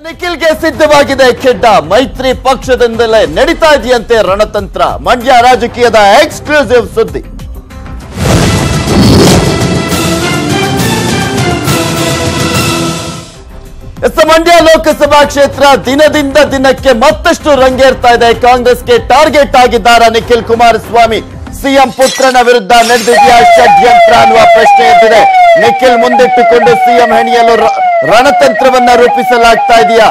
ನಿಖಿಲ್ಗೆ ಸಿದ್ಧವಾಗಿದೆ ಕೆಡ್ಡ ಮೈತ್ರಿ ಪಕ್ಷದಿಂದಲೇ ನಡೀತಾ ಇದೆಯಂತೆ ರಣತಂತ್ರ ಮಂಡ್ಯ ರಾಜಕೀಯದ ಎಕ್ಸ್ಕ್ಲೂಸಿವ್ ಸುದ್ದಿ ಮಂಡ್ಯ ಲೋಕಸಭಾ ಕ್ಷೇತ್ರ ದಿನದಿಂದ ದಿನಕ್ಕೆ ಮತ್ತಷ್ಟು ರಂಗೇರ್ತಾ ಇದೆ ಕಾಂಗ್ರೆಸ್ಗೆ ಟಾರ್ಗೆಟ್ ಆಗಿದ್ದಾರೆ ನಿಖಿಲ್ ಕುಮಾರಸ್ವಾಮಿ ಸಿಎಂ ಪುತ್ರನ ವಿರುದ್ಧ ನಡೆದಿದೆಯಾ ಷಡ್ಯಂತ್ರ ಅನ್ನುವ ಪ್ರಶ್ನೆ ಎದ್ದಿದೆ ನಿಖಿಲ್ ಮುಂದಿಟ್ಟುಕೊಂಡು ಸಿಎಂ ಹೆಣಿಯಲು ರಣತಂತ್ರವನ್ನ ರೂಪಿಸಲಾಗ್ತಾ ಇದೆಯಾ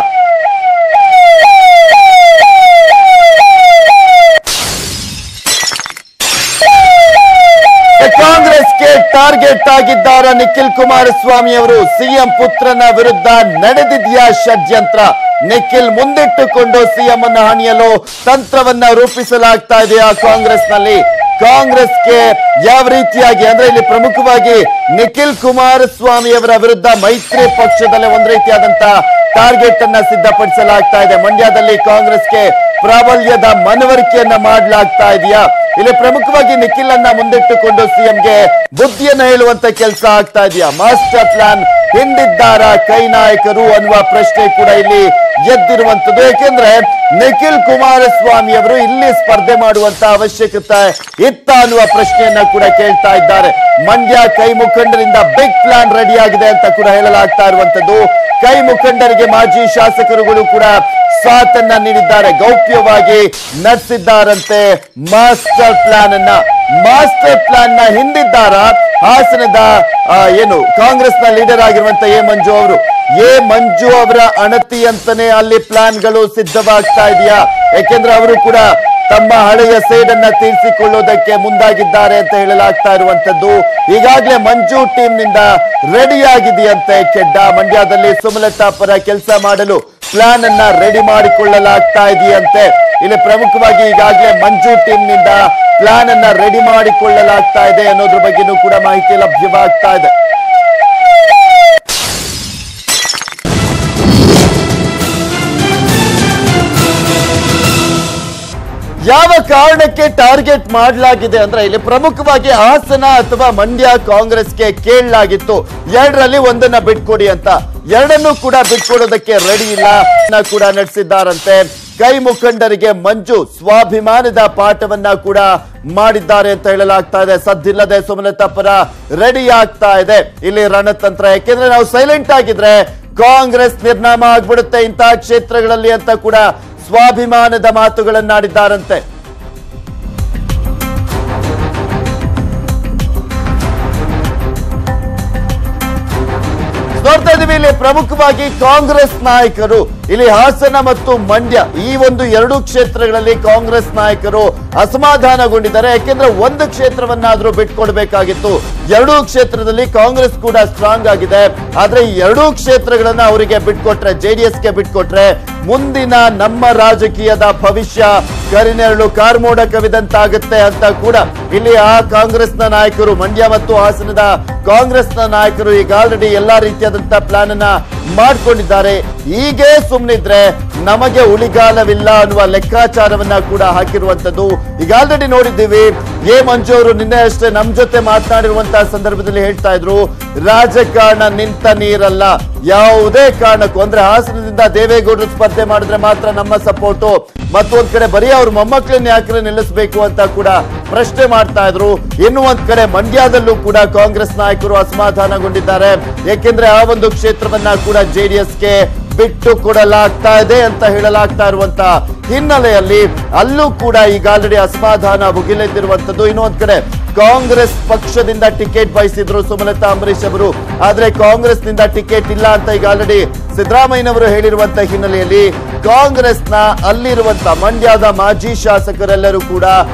ಕಾಂಗ್ರೆಸ್ಗೆ ಟಾರ್ಗೆಟ್ ಆಗಿದ್ದಾರೆ ನಿಖಿಲ್ ಕುಮಾರಸ್ವಾಮಿ ಅವರು ಸಿಎಂ ಪುತ್ರನ ವಿರುದ್ಧ ನಡೆದಿದೆಯಾ ಷಡ್ಯಂತ್ರ ನಿಖಿಲ್ ಮುಂದಿಟ್ಟುಕೊಂಡು ಸಿಎಂ ಅನ್ನು ಹಣಿಯಲು ತಂತ್ರವನ್ನ ರೂಪಿಸಲಾಗ್ತಾ ಇದೆಯಾ ಕಾಂಗ್ರೆಸ್ನಲ್ಲಿ ಕಾಂಗ್ರೆಸ್ಗೆ ಯಾವ ರೀತಿಯಾಗಿ ಅಂದ್ರೆ ಇಲ್ಲಿ ಪ್ರಮುಖವಾಗಿ ನಿಖಿಲ್ ಕುಮಾರಸ್ವಾಮಿ ಅವರ ವಿರುದ್ಧ ಮೈತ್ರಿ ಪಕ್ಷದಲ್ಲೇ ಒಂದು ರೀತಿಯಾದಂತಹ ಟಾರ್ಗೆಟ್ ಅನ್ನ ಸಿದ್ಧಪಡಿಸಲಾಗ್ತಾ ಇದೆ ಮಂಡ್ಯದಲ್ಲಿ ಕಾಂಗ್ರೆಸ್ಗೆ ಪ್ರಾಬಲ್ಯದ ಮನವರಿಕೆಯನ್ನ ಮಾಡಲಾಗ್ತಾ ಇದೆಯಾ ಇಲ್ಲಿ ಪ್ರಮುಖವಾಗಿ ನಿಖಿಲ್ ಅನ್ನ ಮುಂದಿಟ್ಟುಕೊಂಡು ಸಿಎಂಗೆ ಬುದ್ಧಿಯನ್ನ ಹೇಳುವಂತ ಕೆಲಸ ಆಗ್ತಾ ಇದೆಯಾ ಮಾಸ್ಟರ್ ಪ್ಲಾನ್ ಹಿಂದಿದ್ದಾರ ಕೈ ನಾಯಕರು ಅನ್ನುವ ಪ್ರಶ್ನೆ ಕೂಡ ಇಲ್ಲಿ ಎದ್ದಿರುವಂತದ್ದು ಯಾಕೆಂದ್ರೆ ನಿಖಿಲ್ ಕುಮಾರಸ್ವಾಮಿ ಅವರು ಇಲ್ಲಿ ಸ್ಪರ್ಧೆ ಮಾಡುವಂತ ಅವಶ್ಯಕತೆ ಇತ್ತ ಅನ್ನುವ ಪ್ರಶ್ನೆಯನ್ನ ಕೂಡ ಕೇಳ್ತಾ ಇದ್ದಾರೆ ಮಂಡ್ಯ ಕೈ ಮುಖಂಡರಿಂದ ಬಿಗ್ ಪ್ಲಾನ್ ರೆಡಿ ಆಗಿದೆ ಅಂತ ಕೂಡ ಹೇಳಲಾಗ್ತಾ ಇರುವಂತದ್ದು ಕೈ ಮುಖಂಡರಿಗೆ ಮಾಜಿ ಶಾಸಕರುಗಳು ಕೂಡ ಸಾಥನ್ನ ನೀಡಿದ್ದಾರೆ ಗೌಪ್ಯವಾಗಿ ನಡೆಸಿದ್ದಾರಂತೆ ಮಾಸ್ಟರ್ ಪ್ಲಾನ್ ನ ಹಿಂದಿದ್ದಾರ ಹಾಸನದ ಏನು ಕಾಂಗ್ರೆಸ್ನ ಲೀಡರ್ ಆಗಿರುವಂತ ಎ ಮಂಜು ಅವರ ಅಣತಿ ಅಂತಾನೆ ಅಲ್ಲಿ ಪ್ಲಾನ್ಗಳು ಸಿದ್ಧವಾಗ್ತಾ ಇದೆಯಾ ಯಾಕೆಂದ್ರೆ ಅವರು ಕೂಡ ತಮ್ಮ ಹಳೆಯ ಸೇಡನ್ನ ತೀರಿಸಿಕೊಳ್ಳೋದಕ್ಕೆ ಮುಂದಾಗಿದ್ದಾರೆ ಅಂತ ಹೇಳಲಾಗ್ತಾ ಇರುವಂತದ್ದು ಈಗಾಗಲೇ ಮಂಜು ಟೀಮ್ ನಿಂದ ರೆಡಿ ಆಗಿದೆಯಂತೆ ಕೆಡ್ಡ ಮಂಡ್ಯದಲ್ಲಿ ಸುಮಲತಾ ಪರ ಕೆಲಸ ಮಾಡಲು ಪ್ಲಾನ್ ಅನ್ನ ರೆಡಿ ಮಾಡಿಕೊಳ್ಳಲಾಗ್ತಾ ಇದೆಯಂತೆ ಇಲ್ಲಿ ಪ್ರಮುಖವಾಗಿ ಈಗಾಗಲೇ ಮಂಜು ಟೀಮ್ ನಿಂದ ಪ್ಲಾನ್ ಅನ್ನ ರೆಡಿ ಮಾಡಿಕೊಳ್ಳಲಾಗ್ತಾ ಇದೆ ಅನ್ನೋದ್ರ ಬಗ್ಗೆನೂ ಕೂಡ ಮಾಹಿತಿ ಲಭ್ಯವಾಗ್ತಾ ಇದೆ ಯಾವ ಕಾರಣಕ್ಕೆ ಟಾರ್ಗೆಟ್ ಮಾಡಲಾಗಿದೆ ಅಂದ್ರೆ ಇಲ್ಲಿ ಪ್ರಮುಖವಾಗಿ ಹಾಸನ ಅಥವಾ ಮಂಡ್ಯ ಕಾಂಗ್ರೆಸ್ಗೆ ಕೇಳಲಾಗಿತ್ತು ಎರಡರಲ್ಲಿ ಒಂದನ್ನ ಬಿಟ್ಕೊಡಿ ಅಂತ ಎರಡನ್ನೂ ಕೂಡ ಬಿಟ್ಕೊಡೋದಕ್ಕೆ ರೆಡಿ ಇಲ್ಲ ಕೂಡ ನಡೆಸಿದ್ದಾರಂತೆ ಕೈ ಮುಖಂಡರಿಗೆ ಮಂಜು ಸ್ವಾಭಿಮಾನದ ಪಾಠವನ್ನ ಕೂಡ ಮಾಡಿದ್ದಾರೆ ಅಂತ ಹೇಳಲಾಗ್ತಾ ಇದೆ ಸದ್ದಿಲ್ಲದೆ ಸುಮಲತಾ ಪರ ರೆಡಿ ಆಗ್ತಾ ಇದೆ ಇಲ್ಲಿ ರಣತಂತ್ರ ಯಾಕೆಂದ್ರೆ ನಾವು ಸೈಲೆಂಟ್ ಆಗಿದ್ರೆ ಕಾಂಗ್ರೆಸ್ ನಿರ್ನಾಮ ಆಗ್ಬಿಡುತ್ತೆ ಇಂತಹ ಕ್ಷೇತ್ರಗಳಲ್ಲಿ ಅಂತ ಕೂಡ ಸ್ವಾಭಿಮಾನದ ಮಾತುಗಳನ್ನಾಡಿದ್ದಾರಂತೆ ನೋಡ್ತಾ ಇದೀವಿ ಇಲ್ಲಿ ಪ್ರಮುಖವಾಗಿ ಕಾಂಗ್ರೆಸ್ ನಾಯಕರು ಇಲ್ಲಿ ಹಾಸನ ಮತ್ತು ಮಂಡ್ಯ ಈ ಒಂದು ಎರಡು ಕ್ಷೇತ್ರಗಳಲ್ಲಿ ಕಾಂಗ್ರೆಸ್ ನಾಯಕರು ಅಸಮಾಧಾನಗೊಂಡಿದ್ದಾರೆ ಯಾಕೆಂದ್ರೆ ಒಂದು ಕ್ಷೇತ್ರವನ್ನಾದ್ರೂ ಬಿಟ್ಕೊಡ್ಬೇಕಾಗಿತ್ತು ಎರಡೂ ಕ್ಷೇತ್ರದಲ್ಲಿ ಕಾಂಗ್ರೆಸ್ ಕೂಡ ಸ್ಟ್ರಾಂಗ್ ಆಗಿದೆ ಆದ್ರೆ ಈ ಎರಡೂ ಕ್ಷೇತ್ರಗಳನ್ನ ಅವರಿಗೆ ಬಿಟ್ಕೊಟ್ರೆ ಜೆಡಿಎಸ್ಗೆ ಬಿಟ್ಕೊಟ್ರೆ ಮುಂದಿನ ನಮ್ಮ ರಾಜಕೀಯದ ಭವಿಷ್ಯ ಕರಿನೆರಳು ಕಾರ್ಮೋಡ ಕವಿದಂತಾಗುತ್ತೆ ಅಂತ ಕೂಡ ಇಲ್ಲಿ ಆ ಕಾಂಗ್ರೆಸ್ನ ನಾಯಕರು ಮಂಡ್ಯ ಮತ್ತು ಹಾಸನದ ಕಾಂಗ್ರೆಸ್ನ ನಾಯಕರು ಈಗ ಆಲ್ರೆಡಿ ಎಲ್ಲಾ ರೀತಿಯಾದಂತಹ ಪ್ಲಾನ್ ಅನ್ನ ಮಾಡ್ಕೊಂಡಿದ್ದಾರೆ ಹೀಗೆ ಸುಮ್ಮನಿದ್ರೆ ನಮಗೆ ಉಳಿಗಾಲವಿಲ್ಲ ಅನ್ನುವ ಲೆಕ್ಕಾಚಾರವನ್ನ ಕೂಡ ಹಾಕಿರುವಂತದ್ದು ಈಗ ಆಲ್ರೆಡಿ ನೋಡಿದ್ದೀವಿ ಎ ಮಂಜು ಅವರು ನಿನ್ನೆ ಅಷ್ಟೇ ನಮ್ ಜೊತೆ ಮಾತನಾಡಿರುವಂತಹ ಸಂದರ್ಭದಲ್ಲಿ ಹೇಳ್ತಾ ಇದ್ರು ರಾಜಕಾರಣ ನಿಂತ ನೀರಲ್ಲ ಯಾವುದೇ ಕಾರಣಕ್ಕೂ ಅಂದ್ರೆ ಹಾಸನದಿಂದ ದೇವೇಗೌಡರು ಸ್ಪರ್ಧೆ ಮಾಡಿದ್ರೆ ಮಾತ್ರ ನಮ್ಮ ಸಪೋರ್ಟು ಮತ್ತೊಂದ್ ಕಡೆ ಬರೀ ಅವ್ರ ಮೊಮ್ಮಕ್ಕಳನ್ನ ಯಾಕೆ ನಿಲ್ಲಿಸಬೇಕು ಅಂತ ಕೂಡ ಪ್ರಶ್ನೆ ಮಾಡ್ತಾ ಇದ್ರು ಇನ್ನು ಒಂದ್ ಕಡೆ ಮಂಡ್ಯದಲ್ಲೂ ಕೂಡ ಕಾಂಗ್ರೆಸ್ ನಾಯಕರು ಅಸಮಾಧಾನಗೊಂಡಿದ್ದಾರೆ ಯಾಕೆಂದ್ರೆ ಆ ಒಂದು ಕ್ಷೇತ್ರವನ್ನ ಕೂಡ ಜೆಡಿಎಸ್ಗೆ ಬಿಟ್ಟು ಕೊಡಲಾಗ್ತಾ ಇದೆ ಅಂತ ಹೇಳಲಾಗ್ತಾ ಇರುವಂತ ಹಿನ್ನೆಲೆಯಲ್ಲಿ ಅಲ್ಲೂ ಕೂಡ ಈಗ ಆಲ್ರೆಡಿ ಅಸಮಾಧಾನ ಭುಗಿಲೆದ್ದಿರುವಂತದ್ದು ಇನ್ನೊಂದ್ ಕಡೆ ಕಾಂಗ್ರೆಸ್ ಪಕ್ಷದಿಂದ ಟಿಕೆಟ್ ಬಯಸಿದ್ರು ಸುಮಲತಾ ಅಂಬರೀಶ್ ಅವರು ಆದ್ರೆ ಕಾಂಗ್ರೆಸ್ ನಿಂದ ಟಿಕೆಟ್ ಇಲ್ಲ ಅಂತ ಈಗ ಆಲ್ರೆಡಿ ಸಿದ್ದರಾಮಯ್ಯನವರು ಹೇಳಿರುವಂತ ಹಿನ್ನೆಲೆಯಲ್ಲಿ ಕಾಂಗ್ರೆಸ್ನ ಅಲ್ಲಿರುವಂತ ಮಂಡ್ಯದ ಮಾಜಿ ಶಾಸಕರೆಲ್ಲರೂ ಕೂಡ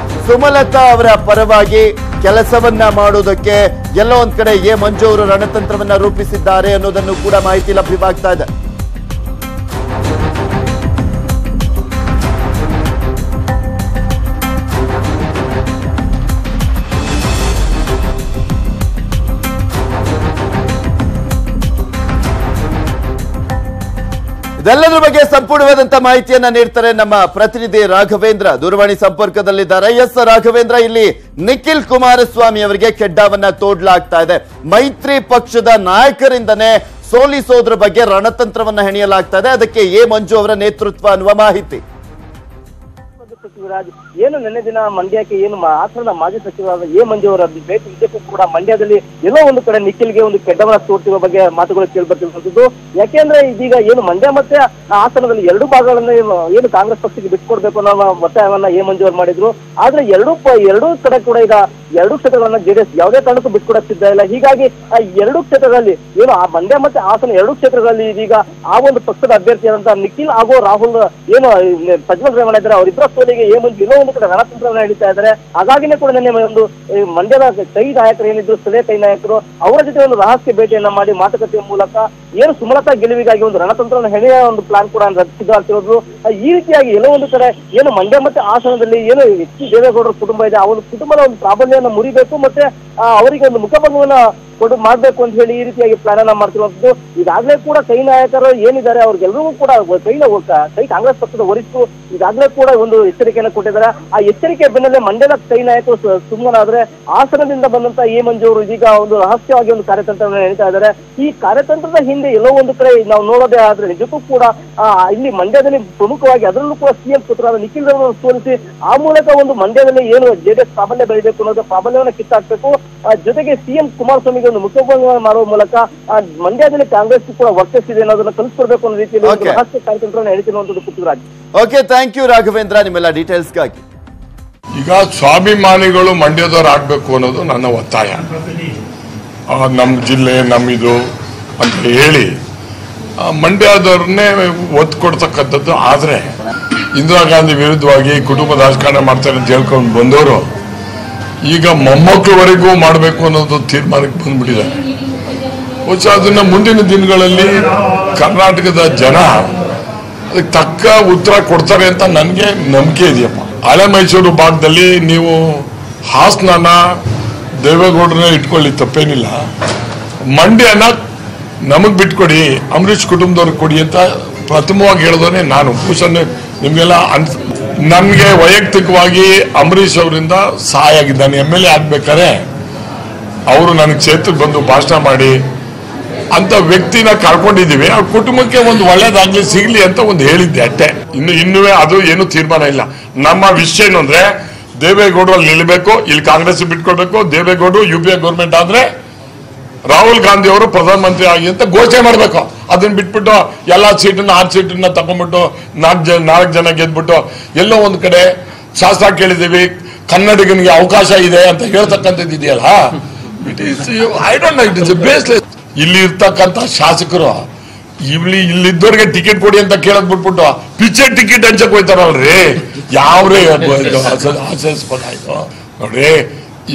ಸುಮಲತಾ ಅವರ ಪರವಾಗಿ ಕೆಲಸವನ್ನ ಮಾಡೋದಕ್ಕೆ ಎಲ್ಲೋ ಒಂದ್ ಕಡೆ ಎ ಮಂಜು ಅವರು ರಣತಂತ್ರವನ್ನ ರೂಪಿಸಿದ್ದಾರೆ ಅನ್ನೋದನ್ನು ಕೂಡ ಮಾಹಿತಿ ಲಭ್ಯವಾಗ್ತಾ ಇದೆ ಇದೆಲ್ಲದರ ಬಗ್ಗೆ ಸಂಪೂರ್ಣವಾದಂತ ಮಾಹಿತಿಯನ್ನ ನೀಡ್ತಾರೆ ನಮ್ಮ ಪ್ರತಿನಿಧಿ ರಾಘವೇಂದ್ರ ದೂರವಾಣಿ ಸಂಪರ್ಕದಲ್ಲಿದ್ದಾರೆ ಎಸ್ ರಾಘವೇಂದ್ರ ಇಲ್ಲಿ ನಿಖಿಲ್ ಕುಮಾರಸ್ವಾಮಿ ಅವರಿಗೆ ಕೆಡ್ಡವನ್ನ ತೋಡ್ಲಾಗ್ತಾ ಇದೆ ಮೈತ್ರಿ ಪಕ್ಷದ ನಾಯಕರಿಂದನೇ ಸೋಲಿಸೋದ್ರ ಬಗ್ಗೆ ರಣತಂತ್ರವನ್ನ ಹೆಣೆಯಲಾಗ್ತಾ ಇದೆ. ಅದಕ್ಕೆ ಎ ಮಂಜು ಅವರ ನೇತೃತ್ವ ಅನ್ನುವ ಮಾಹಿತಿ. ಪೃಥ್ವಿರಾಜ್ ಏನು ನಿನ್ನೆ ದಿನ ಮಂಡ್ಯಕ್ಕೆ ಏನು ಹಾಸನದ ಮಾಜಿ ಸಚಿವರಾದ ಎ ಮಂಜು ಅವರ ಭೇಟಿ ಇದಕ್ಕೂ ಕೂಡ ಮಂಡ್ಯದಲ್ಲಿ ಎಲ್ಲೋ ಒಂದು ಕಡೆ ನಿಖಿಲ್ಗೆ ಒಂದು ಕೆಡ್ಡವನ ತೋರ್ತಿರುವ ಬಗ್ಗೆ ಮಾತುಗಳು ಕೇಳಿಬರ್ತಿರುವಂತದ್ದು. ಯಾಕೆಂದ್ರೆ ಇದೀಗ ಏನು ಮಂಡ್ಯ ಮತ್ತೆ ಹಾಸನದಲ್ಲಿ ಎರಡು ಭಾಗಗಳನ್ನ ಏನು ಕಾಂಗ್ರೆಸ್ ಪಕ್ಷಕ್ಕೆ ಬಿಟ್ಕೊಡ್ಬೇಕು ಅನ್ನೋ ಒತ್ತಾಯವನ್ನ ಎ ಮಂಜು ಅವರು ಮಾಡಿದ್ರು. ಆದ್ರೆ ಎರಡೂ ಕಡೆ ಕೂಡ ಈಗ 2 ಕ್ಷೇತ್ರಗಳನ್ನ ಜೆಡಿಎಸ್ ಯಾವುದೇ ಕಾರಣಕ್ಕೂ ಬಿಟ್ಕೊಡಕ್ ಸಿದ್ಧ ಇಲ್ಲ. ಹೀಗಾಗಿ ಆ 2 ಕ್ಷೇತ್ರಗಳಲ್ಲಿ ಏನು ಆ ಮಂಡ್ಯ ಮತ್ತೆ ಹಾಸನ 2 ಕ್ಷೇತ್ರಗಳಲ್ಲಿ ಇದೀಗ ಆ ಒಂದು ಪಕ್ಷದ ಅಭ್ಯರ್ಥಿಯಾದಂತಹ ನಿಖಿಲ್ ಹಾಗೂ ರಾಹುಲ್ ಏನು ಪ್ರಜ್ವಲ್ ರೇವಣ್ಣ ಇದ್ದಾರೆ ಅವರಿಬ್ಬರ ಸೋಲಿಗೆ ಎ ಮಂಜು ಇನ್ನೂ ಒಂದು ಕಡೆ ರಣತಂತ್ರವನ್ನ ಹಿಡಿತಾ ಇದ್ದಾರೆ. ಹಾಗಾಗಿನೇ ಕೂಡ ನಿನ್ನೆ ಒಂದು ಮಂಡ್ಯದ ಕೈ ನಾಯಕರು ಏನಿದ್ರು ಸ್ಥಳೀಯ ಕೈ ನಾಯಕರು ಅವರ ಜೊತೆ ಒಂದು ರಹಸ್ಯ ಭೇಟಿಯನ್ನ ಮಾಡಿ ಮಾತುಕತೆಯ ಮೂಲಕ ಏನು ಸುಮಲತಾ ಗೆಲುವಿಗಾಗಿ ಒಂದು ರಣತಂತ್ರವನ್ನು ಹೆಣೆಯ ಒಂದು ಪ್ಲಾನ್ ಕೂಡ ಸಿದ್ಧವಾಗ್ತಿರೋದು. ಈ ರೀತಿಯಾಗಿ ಎಲ್ಲೋ ಒಂದು ಕಡೆ ಏನು ಮಂಡ್ಯ ಮತ್ತೆ ಹಾಸನದಲ್ಲಿ ಏನು ಎಚ್ ಡಿ ದೇವೇಗೌಡರ ಕುಟುಂಬ ಇದೆ ಆ ಒಂದು ಕುಟುಂಬದ ಒಂದು ಪ್ರಾಬಲ್ಯವನ್ನು ಮುರಿಬೇಕು ಮತ್ತೆ ಅವರಿಗೆ ಒಂದು ಮುಖಭಂಗವನ್ನ ಮಾಡ್ಬೇಕು ಅಂತ ಹೇಳಿ ಈ ರೀತಿಯಾಗಿ ಪ್ಲಾನ್ ಅನ್ನ ಮಾಡ್ತಿರುವಂತದ್ದು. ಈಗಾಗಲೇ ಕೂಡ ಕೈ ನಾಯಕರು ಏನಿದ್ದಾರೆ ಅವ್ರಿಗೆಲ್ಲರಿಗೂ ಕೂಡ ಕೈ ಕಾಂಗ್ರೆಸ್ ಪಕ್ಷದ ವರಿಷ್ಠರು ಈಗಾಗಲೇ ಕೂಡ ಒಂದು ಎಚ್ಚರಿಕೆಯನ್ನು ಕೊಟ್ಟಿದ್ದಾರೆ. ಆ ಎಚ್ಚರಿಕೆ ಬೆನ್ನಲ್ಲೇ ಮಂಡ್ಯದ ಕೈ ನಾಯಕರು ಸುಮ್ಮನಾದ್ರೆ ಹಾಸನದಿಂದ ಬಂದಂತ ಎ ಮಂಜು ಅವರು ಇದೀಗ ಒಂದು ರಹಸ್ಯವಾಗಿ ಒಂದು ಕಾರ್ಯತಂತ್ರವನ್ನು ಹೇಳ್ತಾ ಇದ್ದಾರೆ. ಈ ಕಾರ್ಯತಂತ್ರದ ಹಿಂದೆ ಎಲ್ಲೋ ಒಂದು ಕಡೆ ನಾವು ನೋಡೋದೇ ಆದ್ರೆ ನಿಜಕ್ಕೂ ಕೂಡ ಇಲ್ಲಿ ಮಂಡ್ಯದಲ್ಲಿ ಪ್ರಮುಖವಾಗಿ ಅದರಲ್ಲೂ ಕೂಡ ಸಿಎಂ ಪುತ್ರರಾದ ನಿಖಿಲ್ ಅವರನ್ನು ಸೋಲಿಸಿ ಆ ಮೂಲಕ ಒಂದು ಮಂಡ್ಯದಲ್ಲಿ ಏನು ಜೆಡಿಎಸ್ ಪ್ರಾಬಲ್ಯ ಬೆಳಿಬೇಕು ಅನ್ನೋದು ಪ್ರಾಬಲ್ಯವನ್ನು ಕಿತ್ತಾಕ್ಬೇಕು. ಜೊತೆಗೆ ಸಿಎಂ ಕುಮಾರಸ್ವಾಮಿ ಒಂದು ಮುಖಭಂಗ ಮಾಡುವ ಮೂಲಕ ಮಂಡ್ಯದಲ್ಲಿ ಕಾಂಗ್ರೆಸ್ ಕೂಡ ವರ್ತಿಸಿದೆ ಅನ್ನೋದನ್ನ ಕಲಿಸ್ಕೊಡ್ಬೇಕು ಅನ್ನೋ ರೀತಿಯಲ್ಲಿ ರಹಸ್ಯ ಕಾರ್ಯತಂತ್ರವನ್ನು ಹೇಳ್ತಿರುವಂತದ್ದು Prithviraj. Okay, thank you Raghavendra ನಿಮ್ಮೆಲ್ಲ ಡೀಟೇಲ್ಸ್ಗಾಗಿ. ಈಗ ಸ್ವಾಭಿಮಾನಿಗಳು ಮಂಡ್ಯದವ್ರು ಆಗ್ಬೇಕು ಅನ್ನೋದು ನನ್ನ ಒತ್ತಾಯ. ನಮ್ಮ ಜಿಲ್ಲೆ ನಮ್ಮಿದು ಅಂತ ಹೇಳಿ ಮಂಡ್ಯದವ್ರನ್ನೇ ಒತ್ತು ಕೊಡ್ತಕ್ಕಂಥದ್ದು. ಆದ್ರೆ ಇಂದಿರಾ ಗಾಂಧಿ ವಿರುದ್ಧವಾಗಿ ಕುಟುಂಬದ ರಾಜಕಾರಣ ಮಾಡ್ತಾರೆ ಅಂತ ಹೇಳ್ಕೊಂಡು ಬಂದವರು ಈಗ ಮೊಮ್ಮಕ್ಕಳವರೆಗೂ ಮಾಡಬೇಕು ಅನ್ನೋದು ತೀರ್ಮಾನಕ್ಕೆ ಬಂದ್ಬಿಟ್ಟಿದ್ದಾರೆ. ಬಹುಶಃ ಅದನ್ನ ಮುಂದಿನ ದಿನಗಳಲ್ಲಿ ಕರ್ನಾಟಕದ ಜನ ಅದಕ್ಕೆ ತಕ್ಕ ಉತ್ತರ ಕೊಡ್ತಾರೆ ಅಂತ ನನಗೆ ನಂಬಿಕೆ ಇದೆಯಪ್ಪ. ಹಳೆ ಮೈಸೂರು ಭಾಗದಲ್ಲಿ ನೀವು ಹಾಸನ ದೇವೇಗೌಡರನ್ನ ಇಟ್ಕೊಳ್ಳಿ, ತಪ್ಪೇನಿಲ್ಲ. ಮಂಡ್ಯನ ನಮಗ್ ಬಿಟ್ಕೊಡಿ, ಅಂಬರೀಷ್ ಕುಟುಂಬದವ್ರಿಗೆ ಕೊಡಿ ಅಂತ ಪ್ರಥಮವಾಗಿ ಹೇಳಿದವನೇ ನಾನು. ಬಹುಶಃ ನಿಮ್ಗೆಲ್ಲ ನನ್ಗೆ ವೈಯಕ್ತಿಕವಾಗಿ ಅಂಬರೀಷ್ ಅವರಿಂದ ಸಹಾಯ ಆಗಿದ್ದಾನೆ. MLA ಆಗ್ಬೇಕಾದ್ರೆ ಅವರು ನನಗೆ ಕ್ಷೇತ್ರಕ್ಕೆ ಬಂದು ಭಾಷಣ ಮಾಡಿ ಅಂತ ವ್ಯಕ್ತಿನ ಕಳ್ಕೊಂಡಿದ್ದೀವಿ. ಅವ್ರ ಕುಟುಂಬಕ್ಕೆ ಒಂದು ಒಳ್ಳೇದಾಗ್ಲಿ ಸಿಗ್ಲಿ ಅಂತ ಒಂದು ಹೇಳಿದ್ದೆ ಅಷ್ಟೇ. ಇನ್ನೂ ಅದು ಏನು ತೀರ್ಮಾನ ಇಲ್ಲ. ನಮ್ಮ ವಿಷಯ ಏನು ಅಂದ್ರೆ ದೇವೇಗೌಡರು ಅಲ್ಲಿ ನಿಲ್ಬೇಕು, ಇಲ್ಲಿ ಕಾಂಗ್ರೆಸ್ ಬಿಟ್ಕೊಡ್ಬೇಕು. ದೇವೇಗೌಡರು UPA ಗೌರ್ಮೆಂಟ್ ಆದ್ರೆ ರಾಹುಲ್ ಗಾಂಧಿ ಅವರು ಪ್ರಧಾನಮಂತ್ರಿ ಆಗಿ ಅಂತ ಘೋಷಣೆ ಮಾಡ್ಬೇಕು. ಅದನ್ನ ಬಿಟ್ಬಿಟ್ಟು ಎಲ್ಲಾ ಸೀಟನ್ನ 6 ಸೀಟನ್ನ ತಗೊಂಡ್ಬಿಟ್ಟು 4 ಜನ ಗೆದ್ಬಿಟ್ಟು ಎಲ್ಲೋ ಒಂದ್ ಕಡೆ ಶಾಸ್ತ್ರ ಕೇಳಿದೀವಿ, ಕನ್ನಡಿಗನಿಗೆ ಅವಕಾಶ ಇದೆ ಅಂತ ಹೇಳ್ತಕ್ಕಂಥದ್ದು ಇದೆಯಲ್ಲ, I don't know, it is baseless. ಇಲ್ಲಿ ಇರ್ತಕ್ಕಂಥ ಶಾಸಕರು ಇಲ್ಲಿದ್ದವ್ರಿಗೆ ಟಿಕೆಟ್ ಕೊಡಿ ಅಂತ ಕೇಳದ್ ಬಿಟ್ಬಿಟ್ಟು ಪಿಕ್ಚರ್ ಟಿಕೆಟ್ ಹಂಚಕ್ ಹೋಯ್ತಾರಲ್ರಿ, ಯಾವ್ರೇ ಆಚರಿಸ್ಬೋದ ಆಯ್ತು ನೋಡ್ರಿ.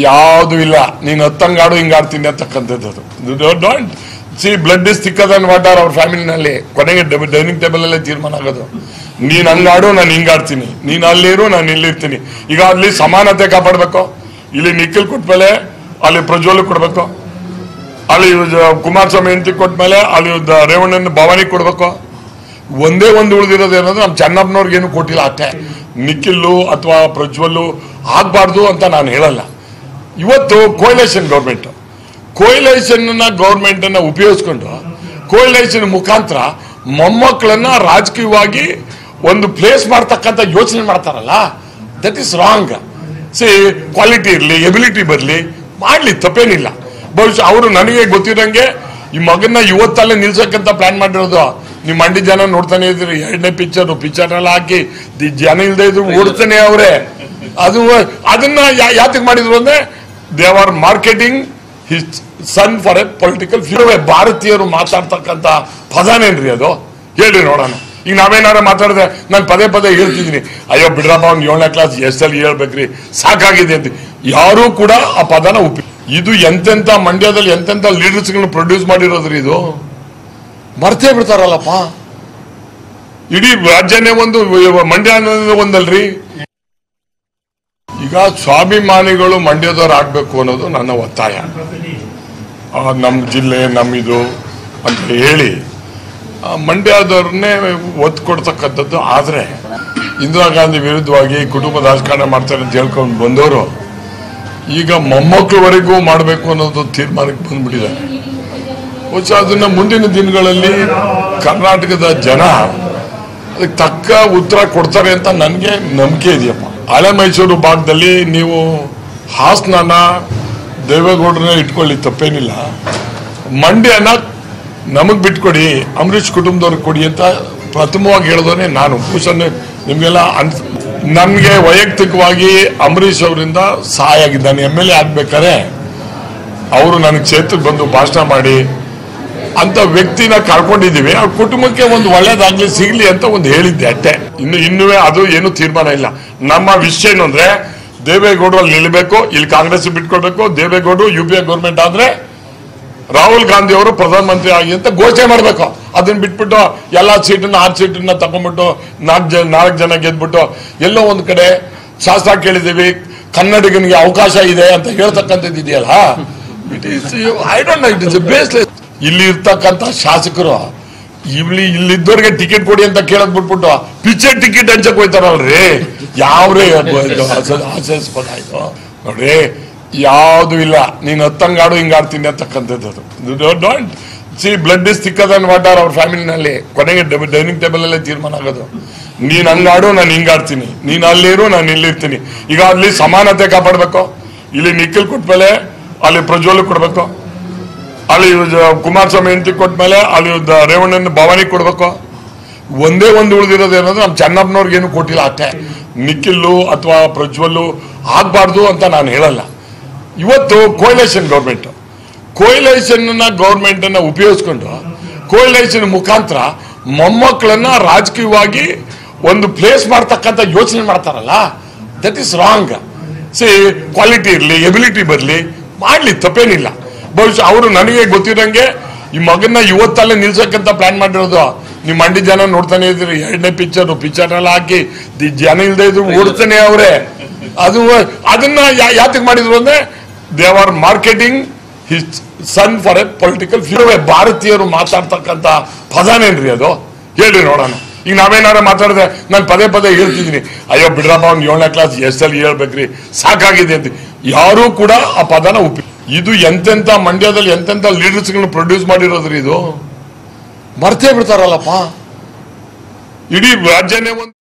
ಯಾವುದು ಇಲ್ಲ, ನೀನ್ ಹತ್ತಂಗಾಡು ಹಿಂಗಾಡ್ತೀನಿ ಅಂತಕ್ಕಂಥದ್ದು. Don't see blood is thicker than water ಅವ್ರ ಫ್ಯಾಮಿಲಿನಲ್ಲಿ. ಕೊನೆಗೆ ಡೈನಿಂಗ್ ಟೇಬಲ್ ಅಲ್ಲೇ ತೀರ್ಮಾನ ಆಗೋದು. ನೀನ್ ಹಂಗಾಡು, ನಾನು ಹಿಂಗಾಡ್ತೀನಿ, ನೀನ್ ಅಲ್ಲಿರು, ನಾನು ಇಲ್ಲಿರ್ತೀನಿ. ಈಗ ಅಲ್ಲಿ ಸಮಾನತೆ ಕಾಪಾಡ್ಬೇಕು. ಇಲ್ಲಿ ನಿಖಿಲ್ ಕೊಟ್ಮೇಲೆ ಅಲ್ಲಿ ಪ್ರಜ್ವಲ್ ಕೊಡ್ಬೇಕು, ಅಲ್ಲಿ ಕುಮಾರಸ್ವಾಮಿ ಹೆಂಡತಿ ಕೊಟ್ಮೇಲೆ ಅಲ್ಲಿ ರೇವಣ್ಣನ ಭವಾನಿ ಕೊಡ್ಬೇಕು. ಒಂದೇ ಒಂದು ಉಳಿದಿರೋದು ಏನಂದ್ರೆ ನಮ್ಮ ಚೆನ್ನಪ್ಪನವ್ರಿಗೇನು ಕೊಟ್ಟಿಲ್ಲ ಅಷ್ಟೇ. ನಿಖಿಲ್ಲು ಅಥವಾ ಪ್ರಜ್ವಲ್ಲು ಆಗ್ಬಾರ್ದು ಅಂತ ನಾನು ಹೇಳಲ್ಲ. ಇವತ್ತು ಕೋಯಲೇಷನ್ ಗೌರ್ಮೆಂಟ್ ಅನ್ನ ಉಪಯೋಗಿಸ್ಕೊಂಡು ಕೋಯಲೇಷನ್ ಮುಖಾಂತರ ಮೊಮ್ಮಕ್ಕಳನ್ನ ರಾಜಕೀಯವಾಗಿ ಒಂದು ಪ್ಲೇಸ್ ಮಾಡ್ತಕ್ಕಂಥ ಯೋಚನೆ ಮಾಡ್ತಾರಲ್ಲ, that is wrong. C quality ಇರಲಿ, ಎಬಿಲಿಟಿ ಬರಲಿ, ಮಾಡ್ಲಿ, ತಪ್ಪೇನಿಲ್ಲ. ಬಹುಶಃ ಅವರು ನನಗೆ ಗೊತ್ತಿರಂಗೆ ಈ ಮಗನ್ನ ಇವತ್ತಲ್ಲೇ ನಿಲ್ಸಕ್ಕಂತ ಪ್ಲಾನ್ ಮಾಡಿರೋದು. ನೀವು ಮಂಡ್ಯ ಜನ ನೋಡ್ತಾನೆ ಇದ್ರಿ, 2ನೇ ಪಿಕ್ಚರ್ ಎಲ್ಲ ಹಾಕಿ ಜನ ಇಲ್ದೇ ಇದ್ರು ಓಡ್ತಾನೆ ಅವರೇ. ಅದನ್ನ ಯಾತಕ್ಕೆ ಮಾಡಿದ್ರು ಅಂದ್ರೆ they are marketing his son for A political future. ಭಾರತೀಯರು ಮಾತಾಡ್ತಕ್ಕಂಥ ಪದನೇನ್ರಿ ಅದು? ಹೇಳ್ರಿ ನೋಡೋಣ. ಈಗ ನಾವೇನಾರ ಮಾತಾಡಿದ್ರೆ ನಾನು ಪದೇ ಹೇಳ್ತಿದ್ದೀನಿ, ಅಯ್ಯೋ ಬಿಡ್ರಪ್ಪ, ಅವ್ನು 7ನೇ ಕ್ಲಾಸ್ ಎಷ್ಟಲ್ಲಿ ಹೇಳ್ಬೇಕ್ರಿ, ಸಾಕಾಗಿದೆ ಅಂತ. ಯಾರೂ ಕೂಡ ಆ ಪದನ ಇದು ಎಂತೆಂತ ಮಂಡ್ಯದಲ್ಲಿ ಎಂತೆಂತ ಲೀಡರ್ಸ್ಗಳನ್ನ ಪ್ರೊಡ್ಯೂಸ್ ಮಾಡಿರೋದ್ರಿ. ಇದು ಮರ್ತೇ ಬಿಡ್ತಾರಲ್ಲಪ್ಪ. ಇಡೀ ರಾಜ್ಯನೇ ಒಂದು, ಮಂಡ್ಯ ಒಂದಲ್ರಿ. ಈಗ ಸ್ವಾಭಿಮಾನಿಗಳು ಮಂಡ್ಯದವ್ರು ಆಗ್ಬೇಕು ಅನ್ನೋದು ನನ್ನ ಒತ್ತಾಯ. ನಮ್ಮ ಜಿಲ್ಲೆ ನಮ್ಮಿದು ಅಂತ ಹೇಳಿ ಮಂಡ್ಯದವ್ರನ್ನೇ ಒತ್ತು ಕೊಡ್ತಕ್ಕಂಥದ್ದು. ಆದ್ರೆ ಇಂದಿರಾ ಗಾಂಧಿ ವಿರುದ್ಧವಾಗಿ ಕುಟುಂಬದ ರಾಜಕಾರಣ ಮಾಡ್ತಾರೆ ಅಂತ ಹೇಳ್ಕೊಂಡು ಬಂದವರು ಈಗ ಮೊಮ್ಮಕ್ಕಳವರೆಗೂ ಮಾಡಬೇಕು ಅನ್ನೋದು ತೀರ್ಮಾನಕ್ಕೆ ಬಂದ್ಬಿಟ್ಟಿದ್ದಾರೆ. ಬಹುಶಃ ಅದನ್ನ ಮುಂದಿನ ದಿನಗಳಲ್ಲಿ ಕರ್ನಾಟಕದ ಜನ ಅದಕ್ಕೆ ತಕ್ಕ ಉತ್ತರ ಕೊಡ್ತಾರೆ ಅಂತ ನನಗೆ ನಂಬಿಕೆ ಇದೆಯಪ್ಪ. ಹಳೆ ಮೈಸೂರು ಭಾಗದಲ್ಲಿ ನೀವು ಹಾಸನ ದೇವೇಗೌಡರನ್ನ ಇಟ್ಕೊಳ್ಳಿ, ತಪ್ಪೇನಿಲ್ಲ. ಮಂಡ್ಯನ ನಮಗ್ ಬಿಟ್ಕೊಡಿ, ಅಂಬರೀಷ್ ಕುಟುಂಬದವ್ರಿಗೆ ಕೊಡಿ ಅಂತ ಪ್ರಥಮವಾಗಿ ಹೇಳಿದವನೇ ನಾನು. ಬಹುಶಃ ನಿಮ್ಗೆಲ್ಲ ನನ್ಗೆ ವೈಯಕ್ತಿಕವಾಗಿ ಅಂಬರೀಷ್ ಅವರಿಂದ ಸಹಾಯ ಆಗಿದ್ದಾನೆ. MLA ಆಗ್ಬೇಕಾದ್ರೆ ಅವರು ನನಗೆ ಕ್ಷೇತ್ರಕ್ಕೆ ಬಂದು ಭಾಷಣ ಮಾಡಿ ಅಂತ ವ್ಯಕ್ತಿನ ಕಳ್ಕೊಂಡಿದ್ದೀವಿ. ಅವ್ರ ಕುಟುಂಬಕ್ಕೆ ಒಂದು ಒಳ್ಳೇದಾಗ್ಲಿ ಸಿಗ್ಲಿ ಅಂತ ಒಂದು ಹೇಳಿದ್ದೆ ಅಷ್ಟೇ. ಇನ್ನೂ ಅದು ಏನು ತೀರ್ಮಾನ ಇಲ್ಲ. ನಮ್ಮ ವಿಷಯ ಏನು ಅಂದ್ರೆ ದೇವೇಗೌಡರು ಅಲ್ಲಿ ನಿಲ್ಬೇಕು, ಇಲ್ಲಿ ಕಾಂಗ್ರೆಸ್ ಬಿಟ್ಕೊಳ್ಬೇಕು. ದೇವೇಗೌಡರು UPA ಗೌರ್ಮೆಂಟ್ ಆದ್ರೆ ರಾಹುಲ್ ಗಾಂಧಿ ಅವರು ಪ್ರಧಾನಮಂತ್ರಿ ಆಗಿ ಅಂತ ಘೋಷಣೆ ಮಾಡ್ಬೇಕು. ಅದನ್ನ ಬಿಟ್ಬಿಟ್ಟು ಎಲ್ಲಾ ಸೀಟನ್ನ 6 ಸೀಟನ್ನ ತಗೊಂಡ್ಬಿಟ್ಟು 4 ಜನ ಗೆದ್ಬಿಟ್ಟು ಎಲ್ಲೋ ಒಂದ್ ಕಡೆ ಶಾಸ್ತ್ರ ಕೇಳಿದೀವಿ, ಕನ್ನಡಿಗನಿಗೆ ಅವಕಾಶ ಇದೆ ಅಂತ ಹೇಳ್ತಕ್ಕಂಥದ್ದು ಇದೆಯಲ್ಲ, it is I don't know, it is baseless. ಇಲ್ಲಿ ಇರ್ತಕ್ಕಂಥ ಶಾಸಕರು ಇಲ್ಲಿದ್ದವ್ರಿಗೆ ಟಿಕೆಟ್ ಕೊಡಿ ಅಂತ ಕೇಳದ್ ಬಿಟ್ಬಿಟ್ಟು ಪಿಕ್ಚರ್ ಟಿಕೆಟ್ ಹಂಚಕ್ ಹೋಯ್ತಾರಲ್ರಿ, ಯಾವ್ರೇ ಆಶಾಸ್ಪದ ಆಯ್ತು ನೋಡ್ರಿ. ಯಾವುದು ಇಲ್ಲ, ನೀನ್ ಹತ್ತಂಗಾಡು ಹಿಂಗಾಡ್ತೀನಿ ಅಂತಕ್ಕಂಥದ್ದು. Don't see blood is thicker than water ಅವ್ರ ಫ್ಯಾಮಿಲಿನಲ್ಲಿ. ಕೊನೆಗೆ ಡೈನಿಂಗ್ ಟೇಬಲ್ ಅಲ್ಲೇ ತೀರ್ಮಾನ ಆಗೋದು. ನೀನ್ ಹಂಗಾಡು, ನಾನು ಹಿಂಗಾಡ್ತೀನಿ, ನೀನ್ ಅಲ್ಲಿರು, ನಾನು ಇಲ್ಲಿರ್ತೀನಿ. ಈಗ ಅಲ್ಲಿ ಸಮಾನತೆ ಕಾಪಾಡ್ಬೇಕು. ಇಲ್ಲಿ ನಿಖಿಲ್ ಕೊಟ್ಮೇಲೆ ಅಲ್ಲಿ ಪ್ರಜ್ವಲ್ ಕೊಡ್ಬೇಕು, ಅಲ್ಲಿ ಕುಮಾರಸ್ವಾಮಿ ಹೆಂಡತಿ ಕೊಟ್ಮೇಲೆ ಅಲ್ಲಿ ರೇವಣ್ಣನ ಭವಾನಿ ಕೊಡ್ಬೇಕು. ಒಂದೇ ಒಂದು ಉಳಿದಿರೋದು ಏನಂದ್ರೆ ನಮ್ಮ ಚೆನ್ನಪ್ಪನವ್ರಿಗೇನು ಕೊಟ್ಟಿಲ್ಲ ಅಷ್ಟೇ. ನಿಖಿಲ್ಲು ಅಥವಾ ಪ್ರಜ್ವಲ್ಲು ಆಗ್ಬಾರ್ದು ಅಂತ ನಾನು ಹೇಳಲ್ಲ. ಇವತ್ತು ಕೋಯಲೇಷನ್ ಗೌರ್ಮೆಂಟ್ ಅನ್ನ ಉಪಯೋಗಿಸ್ಕೊಂಡು ಕೋಯಲೇಷನ್ ಮುಖಾಂತರ ಮೊಮ್ಮಕ್ಕಳನ್ನ ರಾಜಕೀಯವಾಗಿ ಒಂದು ಪ್ಲೇಸ್ ಮಾಡ್ತಕ್ಕಂಥ ಯೋಚನೆ ಮಾಡ್ತಾರಲ್ಲ, that is wrong. C quality ಇರಲಿ, ಎಬಿಲಿಟಿ ಬರಲಿ, ಮಾಡ್ಲಿ, ತಪ್ಪೇನಿಲ್ಲ. ಬಹುಶಃ ಅವರು ನನಗೆ ಗೊತ್ತಿರಂಗೆ ಈ ಮಗನ್ನ ಇವತ್ತಲ್ಲೇ ನಿಲ್ಸಕ್ಕಂತ ಪ್ಲಾನ್ ಮಾಡಿರೋದು. ನೀವು ಮಂಡಿ ಜನ ನೋಡ್ತಾನೆ ಇದ್ರಿ, 2ನೇ ಪಿಕ್ಚರ್ ಎಲ್ಲ ಹಾಕಿ ಜನ ಇಲ್ದೇ ಇದ್ರು ಓಡ್ತಾನೆ ಅವರೇ. ಅದನ್ನ ಯಾತಕ್ಕೆ ಮಾಡಿದ್ರು ಅಂದ್ರೆ they are marketing his son for A political future. ಭಾರತೀಯರು ಮಾತಾಡ್ತಕ್ಕಂಥ ಪದನೇನ್ರಿ ಅದು? ಹೇಳ್ರಿ ನೋಡೋಣ. ಈಗ ನಾವೇನಾರ ಮಾತಾಡಿದ್ರೆ ನಾನು ಪದೇ ಹೇಳ್ತಿದ್ದೀನಿ, ಅಯ್ಯೋ ಬಿಡ್ರಪ್ಪ, ಅವ್ನು 7ನೇ ಕ್ಲಾಸ್ SL ಹೇಳ್ಬೇಕ್ರಿ, ಸಾಕಾಗಿದೆ ಅಂತ. ಯಾರೂ ಕೂಡ ಆ ಪದನ ಇದು ಎಂತೆಂತ ಮಂಡ್ಯದಲ್ಲಿ ಎಂತೆಂತ ಲೀಡರ್ಸ್ಗಳನ್ನ ಪ್ರೊಡ್ಯೂಸ್ ಮಾಡಿರೋದ್ರಿ. ಇದು ಮರ್ತೇ ಬಿಡ್ತಾರಲ್ಲಪ್ಪ. ಇಡೀ ರಾಜ್ಯನೇ ಒಂದು